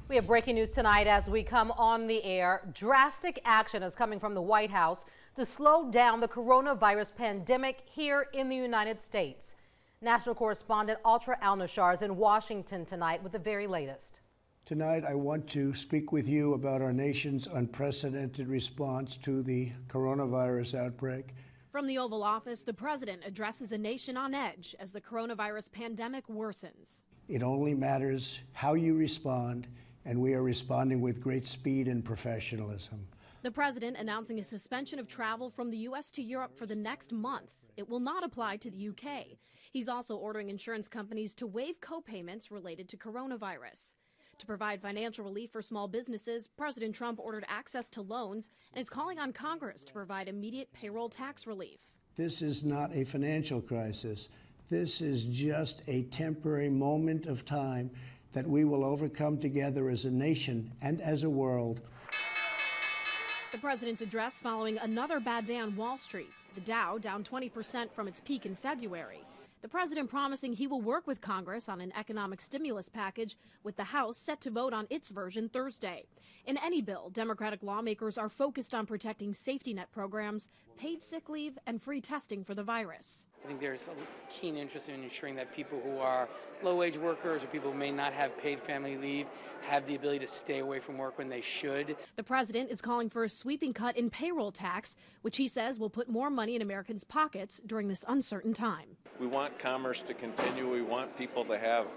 We have breaking news tonight as we come on the air. Drastic action is coming from the White House to slow down the coronavirus pandemic here in the United States. National correspondent Ultra Al-Nashar is in Washington tonight with the very latest. Tonight, I want to speak with you about our nation's unprecedented response to the coronavirus outbreak. From the Oval Office, the president addresses a nation on edge as the coronavirus pandemic worsens. It only matters how you respond, and we are responding with great speed and professionalism. The president announcing a suspension of travel from the U.S. to Europe for the next month. It will not apply to the U.K. He's also ordering insurance companies to waive co-payments related to coronavirus. To provide financial relief for small businesses, President Trump ordered access to loans and is calling on Congress to provide immediate payroll tax relief. This is not a financial crisis. This is just a temporary moment of time that we will overcome together as a nation and as a world. The president's address following another bad day on Wall Street. The Dow down 20% from its peak in February. The president promising he will work with Congress on an economic stimulus package, with the House set to vote on its version Thursday. In any bill, Democratic lawmakers are focused on protecting safety net programs, paid sick leave, and free testing for the virus. I think there's a keen interest in ensuring that people who are low-wage workers or people who may not have paid family leave have the ability to stay away from work when they should. The president is calling for a sweeping cut in payroll tax, which he says will put more money in Americans' pockets during this uncertain time. We want commerce to continue. We want people to have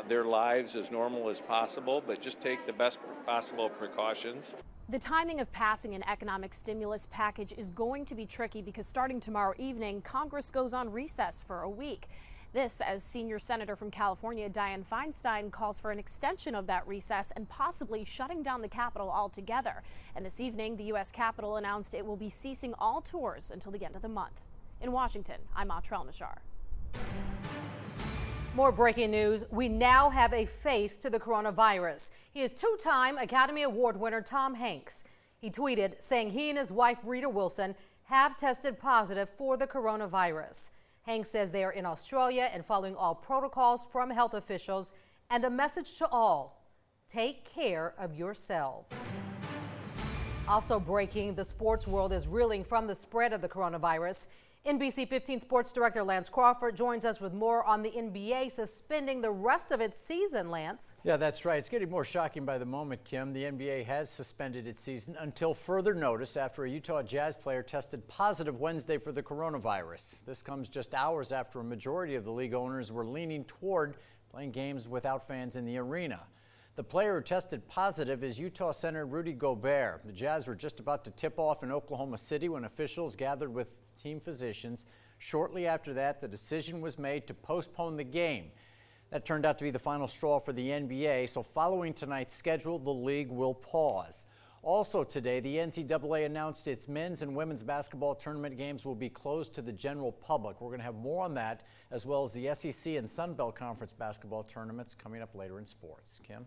their lives as normal as possible, but just take the best possible precautions. The timing of passing an economic stimulus package is going to be tricky because starting tomorrow evening, Congress goes on recess for a week. This as senior senator from California, Dianne Feinstein, calls for an extension of that recess and possibly shutting down the Capitol altogether. And this evening, the U.S. Capitol announced it will be ceasing all tours until the end of the month. In Washington, I'm Ultra Al-Nashar. More breaking news. We now have a face to the coronavirus. He is two-time Academy Award winner Tom Hanks. He tweeted saying he and his wife Rita Wilson have tested positive for the coronavirus. Hanks says they are in Australia and following all protocols from health officials, and a message to all: take care of yourselves. Also breaking, the sports world is reeling from the spread of the coronavirus. NBC 15 Sports Director Lance Crawford joins us with more on the NBA suspending the rest of its season, Lance. Yeah, that's right. It's getting more shocking by the moment, Kim. The NBA has suspended its season until further notice after a Utah Jazz player tested positive Wednesday for the coronavirus. This comes just hours after a majority of the league owners were leaning toward playing games without fans in the arena. The player who tested positive is Utah center Rudy Gobert. The Jazz were just about to tip off in Oklahoma City when officials gathered with team physicians. Shortly after that, the decision was made to postpone the game. That turned out to be the final straw for the NBA, so following tonight's schedule, the league will pause. Also today, the NCAA announced its men's and women's basketball tournament games will be closed to the general public. We're going to have more on that, as well as the SEC and Sun Belt Conference basketball tournaments coming up later in sports. Kim?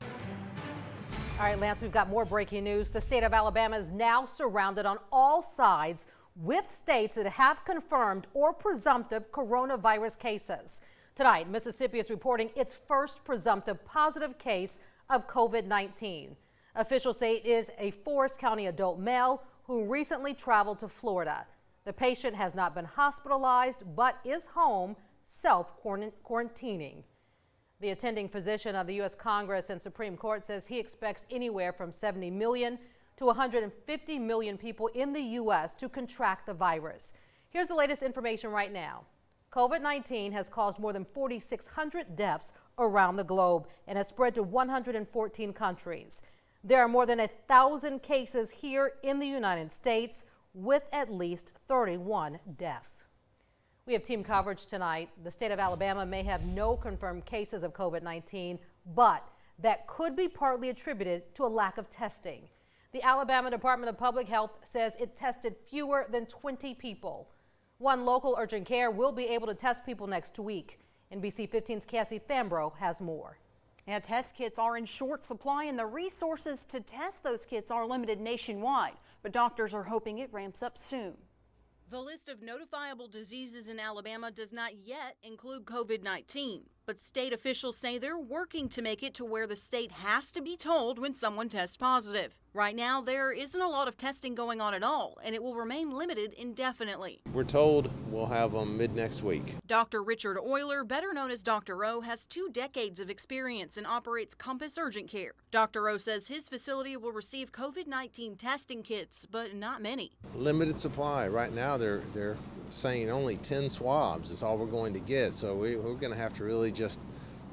All right, Lance, we've got more breaking news. The state of Alabama is now surrounded on all sides with states that have confirmed or presumptive coronavirus cases. Tonight, Mississippi is reporting its first presumptive positive case of COVID-19. Officials say it is a Forest County adult male who recently traveled to Florida. The patient has not been hospitalized but is home self-quarantining. The attending physician of the U.S. Congress and Supreme Court says he expects anywhere from 70 million to 150 million people in the U.S. to contract the virus. Here's the latest information right now. COVID-19 has caused more than 4,600 deaths around the globe and has spread to 114 countries. There are more than 1,000 cases here in the United States with at least 31 deaths. We have team coverage tonight. The state of Alabama may have no confirmed cases of COVID-19, but that could be partly attributed to a lack of testing. The Alabama Department of Public Health says it tested fewer than 20 people. One local urgent care will be able to test people next week. NBC 15's Cassie Fambro has more. Yeah, test kits are in short supply and the resources to test those kits are limited nationwide, but doctors are hoping it ramps up soon. The list of notifiable diseases in Alabama does not yet include COVID-19. But state officials say they're working to make it to where the state has to be told when someone tests positive. Right now, there isn't a lot of testing going on at all, and it will remain limited indefinitely. We're told we'll have them mid-next week. Dr. Richard Euler, better known as Dr. O, has 2 decades of experience and operates Compass Urgent Care. Dr. O says his facility will receive COVID-19 testing kits, but not many. Limited supply. Right now, they're saying only 10 swabs is all we're going to get, so we're going to have to really just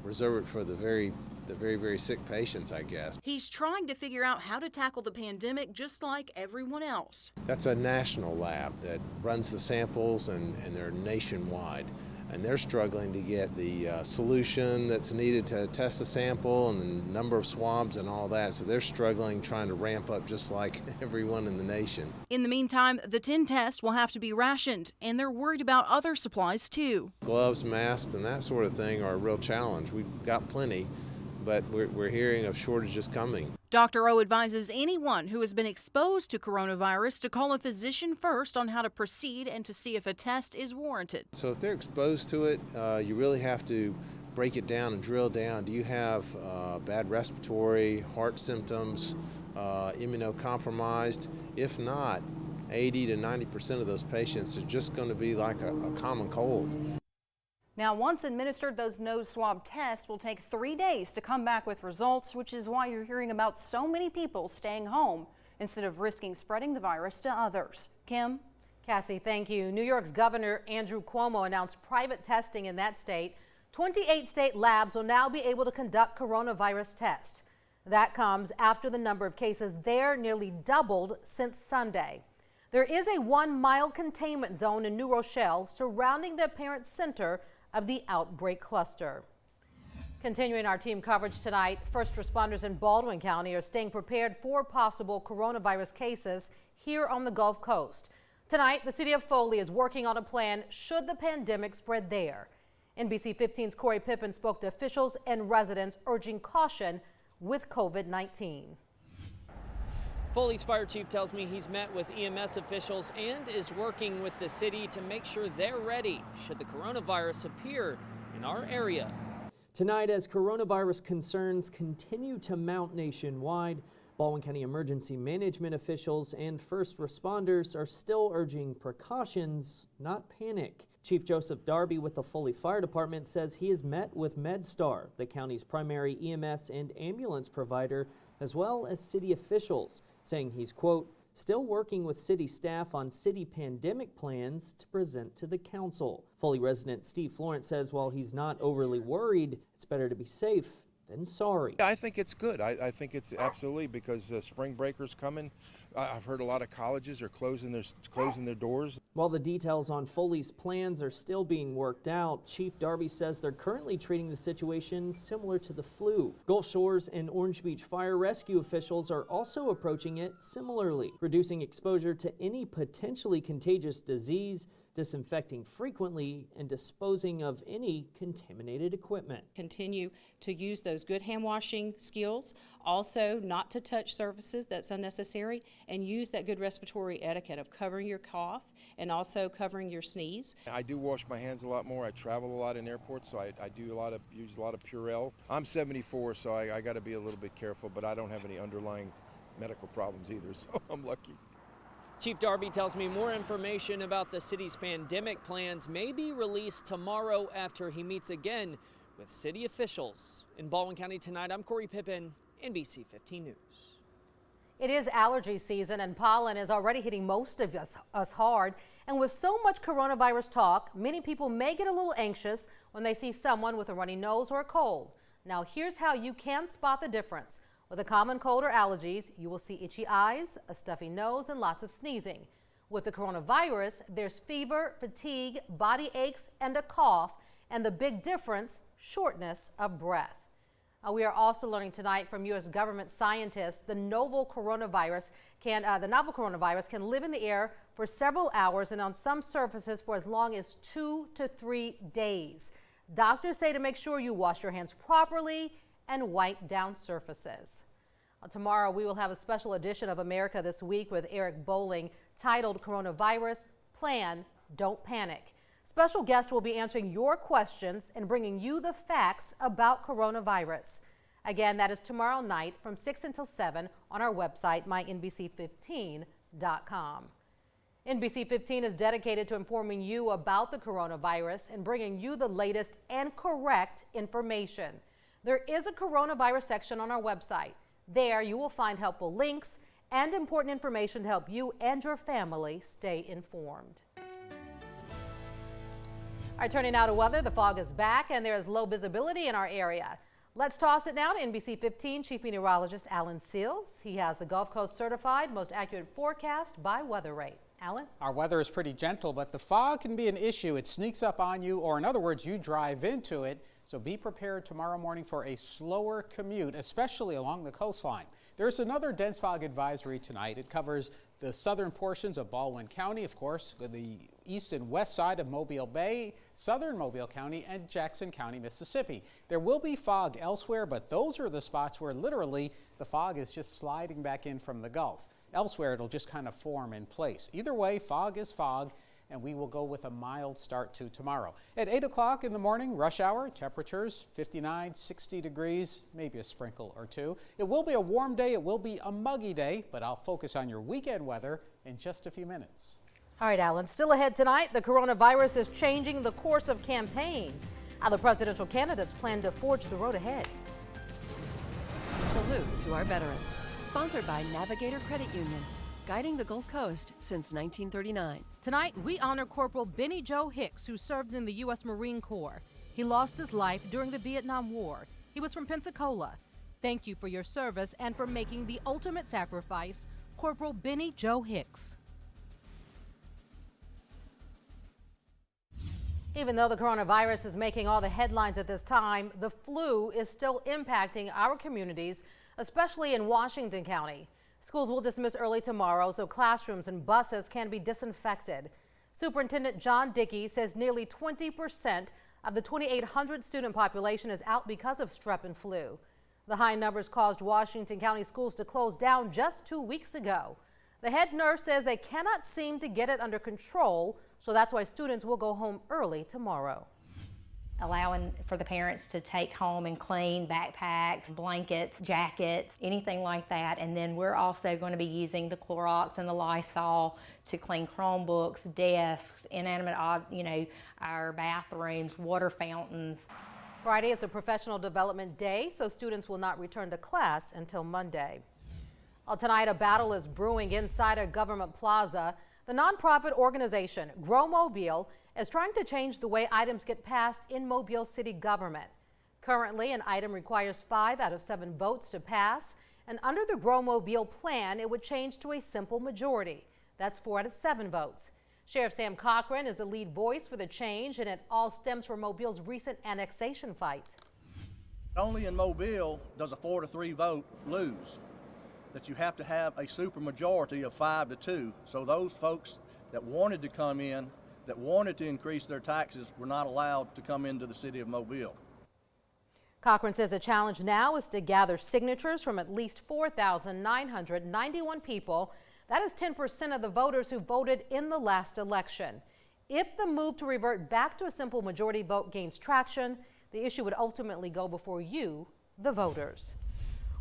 reserve it for the very, very sick patients, I guess. He's trying to figure out how to tackle the pandemic just like everyone else. That's a national lab that runs the samples, and they're nationwide. And they're struggling to get the solution that's needed to test the sample and the number of swabs and all that. So they're struggling, trying to ramp up just like everyone in the nation. In the meantime, the 10 tests will have to be rationed, and they're worried about other supplies too. Gloves, masks, and that sort of thing are a real challenge. We've got plenty, but we're hearing of shortages coming. Dr. O advises anyone who has been exposed to coronavirus to call a physician first on how to proceed and to see if a test is warranted. So if they're exposed to it, you really have to break it down and drill down. Do you have bad respiratory, heart symptoms, immunocompromised? If not, 80 to 90% of those patients are just going to be like a common cold. Now, once administered, those nose swab tests will take 3 days to come back with results, which is why you're hearing about so many people staying home instead of risking spreading the virus to others. Kim? Cassie, thank you. New York's Governor Andrew Cuomo announced private testing in that state. 28 state labs will now be able to conduct coronavirus tests. That comes after the number of cases there nearly doubled since Sunday. There is a 1-mile containment zone in New Rochelle surrounding the apparent center of the outbreak cluster. Continuing our team coverage tonight, first responders in Baldwin County are staying prepared for possible coronavirus cases here on the Gulf Coast. Tonight, the city of Foley is working on a plan should the pandemic spread there. NBC 15's Corey Pippen spoke to officials and residents urging caution with COVID-19. Foley's fire chief tells me he's met with EMS officials and is working with the city to make sure they're ready should the coronavirus appear in our area. Tonight, as coronavirus concerns continue to mount nationwide, Baldwin County emergency management officials and first responders are still urging precautions, not panic. Chief Joseph Darby with the Foley Fire Department says he has met with MedStar, the county's primary EMS and ambulance provider, as well as city officials, saying he's, quote, still working with city staff on city pandemic plans to present to the council. Foley resident Steve Florence says while he's not overly worried, it's better to be safe than sorry. I think it's good. I think it's absolutely, because spring breaker's coming. I've heard a lot of colleges are closing their doors. While the details on Foley's plans are still being worked out, Chief Darby says they're currently treating the situation similar to the flu. Gulf Shores and Orange Beach fire rescue officials are also approaching it similarly, reducing exposure to any potentially contagious disease, disinfecting frequently, and disposing of any contaminated equipment. Continue to use those good hand washing skills, also not to touch surfaces that's unnecessary, and use that good respiratory etiquette of covering your cough and also covering your sneeze. I do wash my hands a lot more. I travel a lot in airports, so I use a lot of Purell. I'm 74, so I got to be a little bit careful, but I don't have any underlying medical problems either, so I'm lucky. Chief Darby tells me more information about the city's pandemic plans may be released tomorrow after he meets again with city officials. In Baldwin County tonight, I'm Corey Pippen, NBC 15 News. It is allergy season and pollen is already hitting most of us hard. And with so much coronavirus talk, many people may get a little anxious when they see someone with a runny nose or a cold. Now here's how you can spot the difference. With a common cold or allergies, you will see itchy eyes, a stuffy nose, and lots of sneezing. With the coronavirus, there's fever, fatigue, body aches, and a cough, and the big difference, shortness of breath. We are also learning tonight from U.S. government scientists the novel coronavirus can live in the air for several hours and on some surfaces for as long as 2 to 3 days. Doctors say to make sure you wash your hands properly and wipe down surfaces. Tomorrow we will have a special edition of America This Week with Eric Bowling titled Coronavirus, Plan, Don't Panic. Special guest will be answering your questions and bringing you the facts about coronavirus. Again, that is tomorrow night from 6 until 7 on our website, mynbc15.com. NBC 15 is dedicated to informing you about the coronavirus and bringing you the latest and correct information. There is a coronavirus section on our website. There you will find helpful links and important information to help you and your family stay informed. All right, turning now to weather. The fog is back and there is low visibility in our area. Let's toss it now to NBC 15 Chief Meteorologist Alan Seals. He has the Gulf Coast certified most accurate forecast by Weather Rate. Alan? Our weather is pretty gentle, but the fog can be an issue. It sneaks up on you, or in other words, you drive into it. So be prepared tomorrow morning for a slower commute, especially along the coastline. There's another dense fog advisory tonight. It covers the southern portions of Baldwin County, of course, the east and west side of Mobile Bay, southern Mobile County, and Jackson County, Mississippi. There will be fog elsewhere, but those are the spots where literally the fog is just sliding back in from the Gulf. Elsewhere, it'll just kind of form in place. Either way, fog is fog, and we will go with a mild start to tomorrow. At 8 o'clock in the morning, rush hour, temperatures 59, 60 degrees, maybe a sprinkle or two. It will be a warm day. It will be a muggy day, but I'll focus on your weekend weather in just a few minutes. All right, Alan, still ahead tonight, the coronavirus is changing the course of campaigns. How the presidential candidates plan to forge the road ahead. Salute to our veterans. Sponsored by Navigator Credit Union, guiding the Gulf Coast since 1939. Tonight, we honor Corporal Benny Joe Hicks, who served in the U.S. Marine Corps. He lost his life during the Vietnam War. He was from Pensacola. Thank you for your service and for making the ultimate sacrifice, Corporal Benny Joe Hicks. Even though the coronavirus is making all the headlines at this time, the flu is still impacting our communities, especially in Washington County. Schools will dismiss early tomorrow, so classrooms and buses can be disinfected. Superintendent John Dickey says nearly 20% of the 2,800 student population is out because of strep and flu. The high numbers caused Washington County schools to close down just 2 weeks ago. The head nurse says they cannot seem to get it under control, so that's why students will go home early tomorrow. Allowing for the parents to take home and clean backpacks, blankets, jackets, anything like that. And then we're also going to be using the Clorox and the Lysol to clean Chromebooks, desks, inanimate objects, our bathrooms, water fountains. Friday is a professional development day, so students will not return to class until Monday. Well, tonight, a battle is brewing inside a government plaza. The nonprofit organization Grow Mobile is trying to change the way items get passed in Mobile city government. Currently, an item requires 5 out of 7 votes to pass, and under the Grow Mobile plan, it would change to a simple majority. That's 4 out of 7 votes. Sheriff Sam Cochran is the lead voice for the change, and it all stems from Mobile's recent annexation fight. Only in Mobile does a 4-3 vote lose. That you have to have a supermajority of 5-2. So those folks that wanted to come in, that wanted to increase their taxes, were not allowed to come into the city of Mobile. Cochran says the challenge now is to gather signatures from at least 4,991 people. That is 10% of the voters who voted in the last election. If the move to revert back to a simple majority vote gains traction, the issue would ultimately go before you, the voters.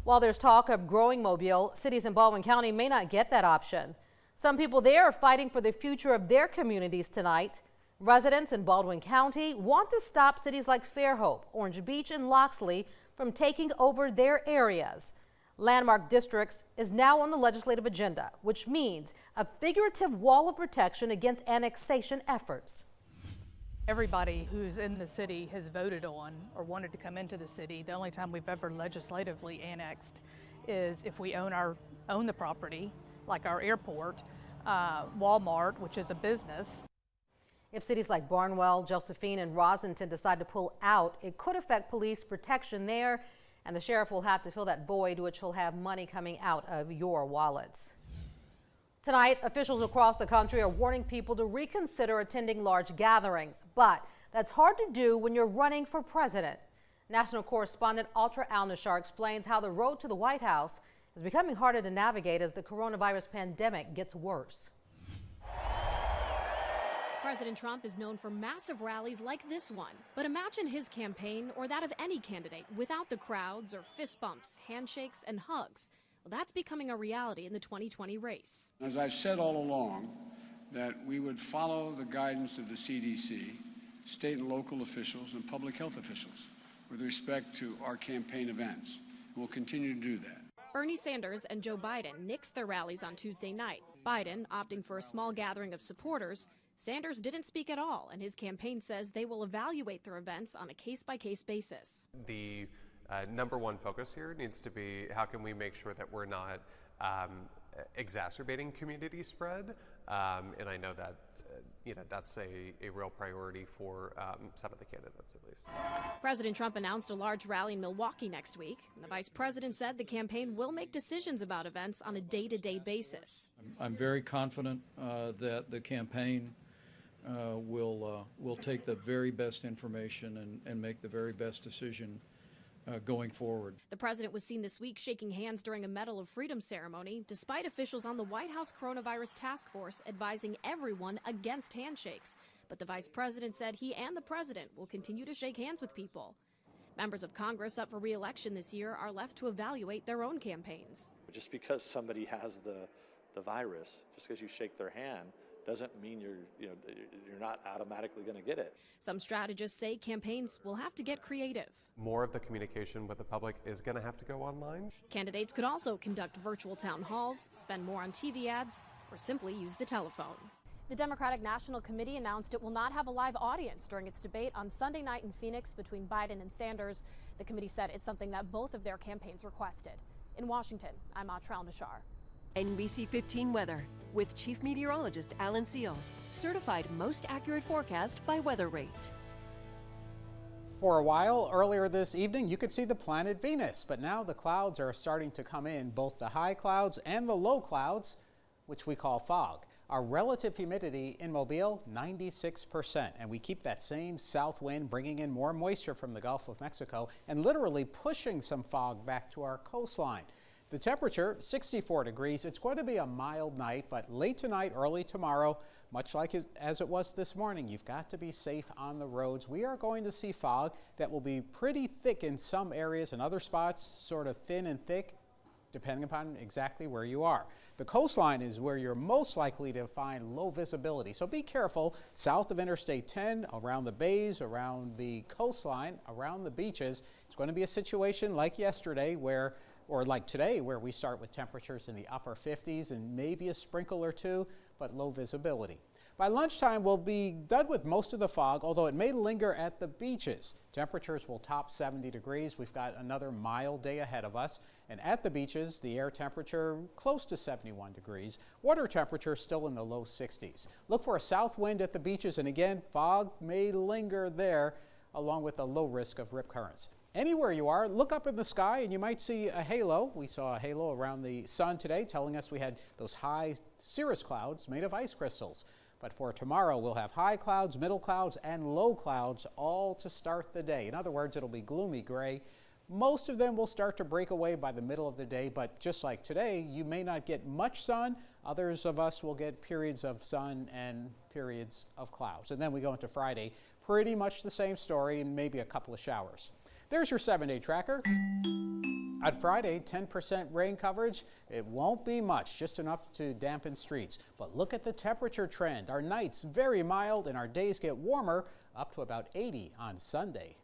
While there's talk of growing Mobile, cities in Baldwin County may not get that option. Some people there are fighting for the future of their communities tonight. Residents in Baldwin County want to stop cities like Fairhope, Orange Beach, and Loxley from taking over their areas. Landmark districts is now on the legislative agenda, which means a figurative wall of protection against annexation efforts. Everybody who's in the city has voted on or wanted to come into the city. The only time we've ever legislatively annexed is if we own the property, like our airport, Walmart, which is a business. If cities like Barnwell, Josephine, and Roslynton decide to pull out, it could affect police protection there, and the sheriff will have to fill that void, which will have money coming out of your wallets. Tonight, officials across the country are warning people to reconsider attending large gatherings, but that's hard to do when you're running for president. National correspondent Ultra Al-Nashar explains how the road to the White House is becoming harder to navigate as the coronavirus pandemic gets worse. President Trump is known for massive rallies like this one. But imagine his campaign, or that of any candidate, without the crowds or fist bumps, handshakes, and hugs. Well, that's becoming a reality in the 2020 race. As I've said all along, that we would follow the guidance of the CDC, state and local officials, and public health officials with respect to our campaign events. We'll continue to do that. Bernie Sanders and Joe Biden nixed their rallies on Tuesday night. Biden opting for a small gathering of supporters. Sanders didn't speak at all, and his campaign says they will evaluate their events on a case-by-case basis. The number one focus here needs to be how can we make sure that we're not exacerbating community spread, and I know that that's a real priority for some of the candidates, at least. President Trump announced a large rally in Milwaukee next week. The vice president said the campaign will make decisions about events on a day-to-day basis. I'm very confident that the campaign will take the very best information and make the very best decision going forward. The president was seen this week shaking hands during a Medal of Freedom ceremony, despite officials on the White House Coronavirus Task Force advising everyone against handshakes. But the vice president said he and the president will continue to shake hands with people. Members of Congress up for re-election this year are left to evaluate their own campaigns. Just because somebody has the virus, just because you shake their hand, doesn't mean you're not automatically going to get it. Some strategists say campaigns will have to get creative. More of the communication with the public is going to have to go online. Candidates could also conduct virtual town halls, spend more on TV ads, or simply use the telephone. The Democratic National Committee announced it will not have a live audience during its debate on Sunday night in Phoenix between Biden and Sanders. The committee said it's something that both of their campaigns requested. In Washington, I'm Atrel Nashar. NBC 15 weather with Chief Meteorologist Alan Seals. Certified most accurate forecast by Weather Rate. For a while earlier this evening, you could see the planet Venus, but now the clouds are starting to come in, both the high clouds and the low clouds, which we call fog. Our relative humidity in Mobile, 96%, and we keep that same south wind bringing in more moisture from the Gulf of Mexico and literally pushing some fog back to our coastline. The temperature, 64 degrees. It's going to be a mild night, but late tonight, early tomorrow, much like as it was this morning, you've got to be safe on the roads. We are going to see fog that will be pretty thick in some areas and other spots, sort of thin and thick, depending upon exactly where you are. The coastline is where you're most likely to find low visibility, so be careful south of Interstate 10, around the bays, around the coastline, around the beaches. It's going to be a situation like yesterday or like today, where we start with temperatures in the upper 50s and maybe a sprinkle or two, but low visibility. By lunchtime, we'll be done with most of the fog, although it may linger at the beaches. Temperatures will top 70 degrees. We've got another mild day ahead of us. And at the beaches, the air temperature close to 71 degrees. Water temperature still in the low 60s. Look for a south wind at the beaches, and again, fog may linger there, along with a low risk of rip currents. Anywhere you are, look up in the sky and you might see a halo. We saw a halo around the sun today, telling us we had those high cirrus clouds made of ice crystals. But for tomorrow, we'll have high clouds, middle clouds, and low clouds all to start the day. In other words, it'll be gloomy gray. Most of them will start to break away by the middle of the day, but just like today, you may not get much sun. Others of us will get periods of sun and periods of clouds. And then we go into Friday, pretty much the same story and maybe a couple of showers. There's your 7-day tracker. On Friday, 10% rain coverage. It won't be much, just enough to dampen streets. But look at the temperature trend. Our nights very mild and our days get warmer, up to about 80 on Sunday.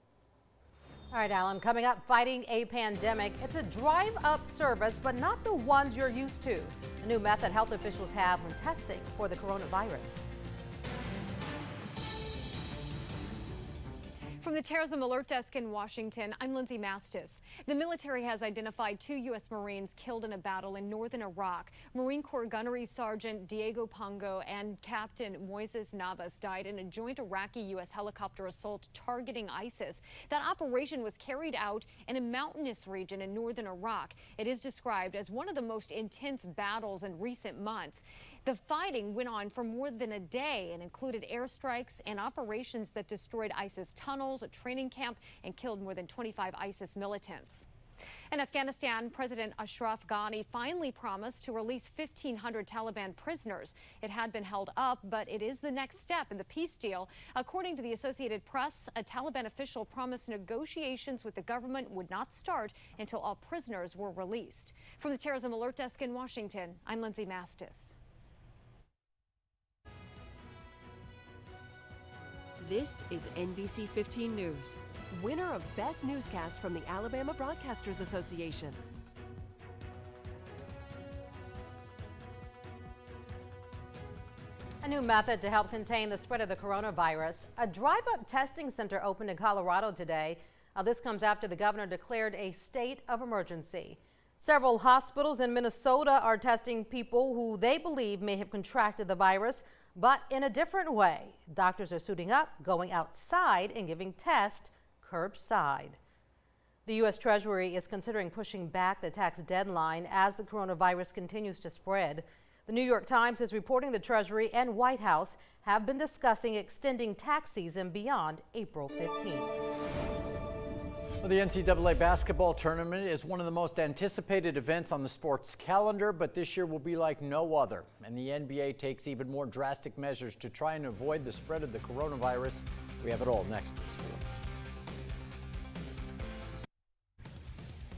All right, Alan, coming up, fighting a pandemic. It's a drive-up service, but not the ones you're used to. A new method health officials have when testing for the coronavirus. From the Terrorism Alert Desk in Washington, I'm Lindsay Mastis. The military has identified 2 U.S. Marines killed in a battle in northern Iraq. Marine Corps Gunnery Sergeant Diego Pongo and Captain Moises Navas died in a joint Iraqi-U.S. helicopter assault targeting ISIS. That operation was carried out in a mountainous region in northern Iraq. It is described as one of the most intense battles in recent months. The fighting went on for more than a day and included airstrikes and operations that destroyed ISIS tunnels, a training camp, and killed more than 25 ISIS militants. In Afghanistan, President Ashraf Ghani finally promised to release 1,500 Taliban prisoners. It had been held up, but it is the next step in the peace deal. According to the Associated Press, a Taliban official promised negotiations with the government would not start until all prisoners were released. From the Terrorism Alert Desk in Washington, I'm Lindsay Mastis. This is NBC 15 News, winner of Best Newscast from the Alabama Broadcasters Association. A new method to help contain the spread of the coronavirus. A drive-up testing center opened in Colorado today. This comes after the governor declared a state of emergency. Several hospitals in Minnesota are testing people who they believe may have contracted the virus, but in a different way. Doctors are suiting up, going outside, and giving tests curbside. The U.S. Treasury is considering pushing back the tax deadline as the coronavirus continues to spread. The New York Times is reporting the Treasury and White House have been discussing extending tax season beyond April 15th. Well, the NCAA basketball tournament is one of the most anticipated events on the sports calendar, but this year will be like no other. And the NBA takes even more drastic measures to try and avoid the spread of the coronavirus. We have it all next in sports.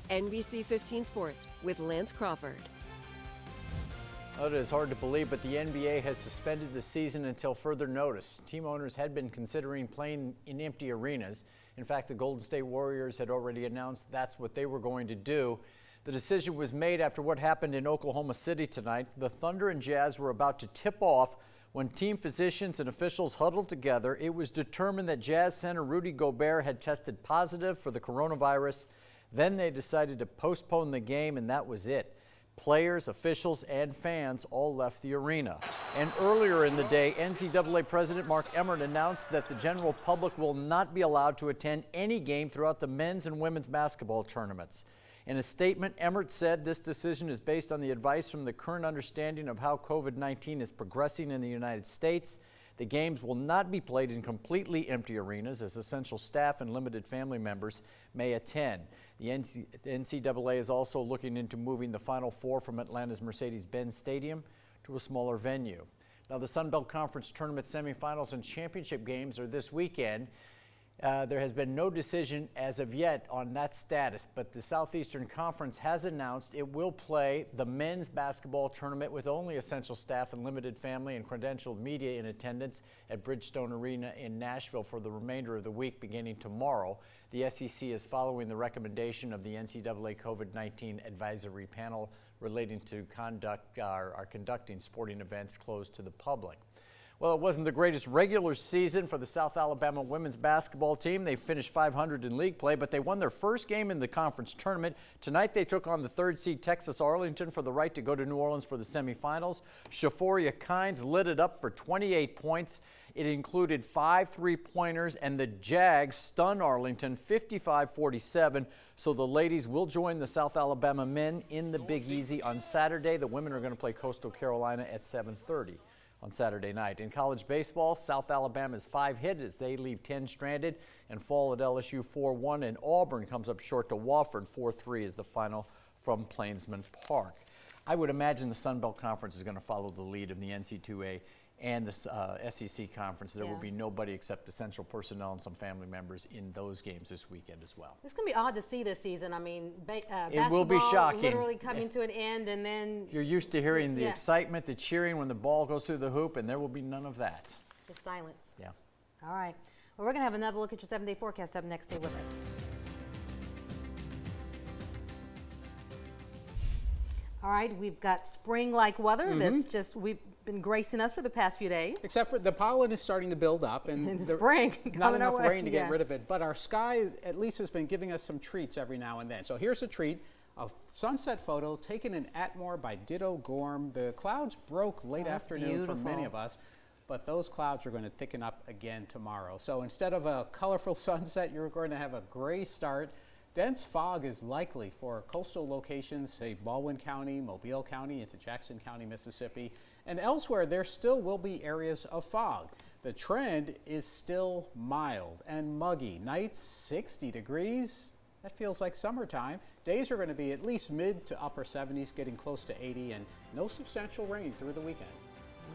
NBC 15 Sports with Lance Crawford. It is hard to believe, but the NBA has suspended the season until further notice. Team owners had been considering playing in empty arenas. In fact, the Golden State Warriors had already announced that's what they were going to do. The decision was made after what happened in Oklahoma City tonight. The Thunder and Jazz were about to tip off when team physicians and officials huddled together. It was determined that Jazz center Rudy Gobert had tested positive for the coronavirus. Then they decided to postpone the game, and that was it. Players, officials, and fans all left the arena. And earlier in the day, NCAA President Mark Emmert announced that the general public will not be allowed to attend any game throughout the men's and women's basketball tournaments. In a statement, Emmert said this decision is based on the advice from the current understanding of how COVID-19 is progressing in the United States. The games will not be played in completely empty arenas, as essential staff and limited family members may attend. The NCAA is also looking into moving the Final Four from Atlanta's Mercedes-Benz Stadium to a smaller venue. Now, the Sun Belt Conference Tournament semifinals and championship games are this weekend. There has been no decision as of yet on that status, but the Southeastern Conference has announced it will play the men's basketball tournament with only essential staff and limited family and credentialed media in attendance at Bridgestone Arena in Nashville for the remainder of the week beginning tomorrow. The SEC is following the recommendation of the NCAA COVID-19 advisory panel relating to conducting sporting events closed to the public. Well, it wasn't the greatest regular season for the South Alabama women's basketball team. They finished 500 in league play, but they won their first game in the conference tournament. Tonight, they took on the third seed Texas Arlington for the right to go to New Orleans for the semifinals. Shaforia Kynes lit it up for 28 points. It included 5 3-pointers, and the Jags stunned Arlington 55-47. So the ladies will join the South Alabama men in the Big Easy on Saturday. The women are going to play Coastal Carolina at 7:30. On Saturday night. In college baseball, South Alabama's 5 hit as they leave 10 stranded and fall at LSU 4-1, and Auburn comes up short to Wofford 4-3 is the final from Plainsman Park. I would imagine the Sun Belt Conference is going to follow the lead of the NC2A and the SEC Conference. There will be nobody except essential personnel and some family members in those games this weekend as well. It's going to be odd to see this season. I mean, it will be shocking. Literally coming to an end, and then you're used to hearing the excitement, the cheering when the ball goes through the hoop, and there will be none of that. Just silence. Yeah. All right. Well, we're going to have another look at your 7-day forecast up next. Stay with us. All right, we've got spring-like weather that's just we've been gracing us for the past few days. Except for the pollen is starting to build up, and spring not enough rain to get rid of it. But our sky at least has been giving us some treats every now and then. So here's a treat: a sunset photo taken in Atmore by Ditto Gorm. The clouds broke late afternoon for many of us, but those clouds are going to thicken up again tomorrow. So instead of a colorful sunset, you're going to have a gray start. Dense fog is likely for coastal locations, say Baldwin County, Mobile County, into Jackson County, Mississippi. And elsewhere, there still will be areas of fog. The trend is still mild and muggy. Nights 60 degrees. That feels like summertime. Days are going to be at least mid to upper 70s, getting close to 80, and no substantial rain through the weekend.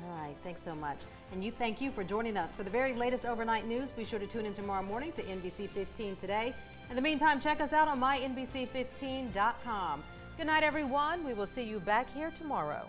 All right, thanks so much. And thank you for joining us. For the very latest overnight news, be sure to tune in tomorrow morning to NBC 15 Today. In the meantime, check us out on mynbc15.com. Good night, everyone. We will see you back here tomorrow.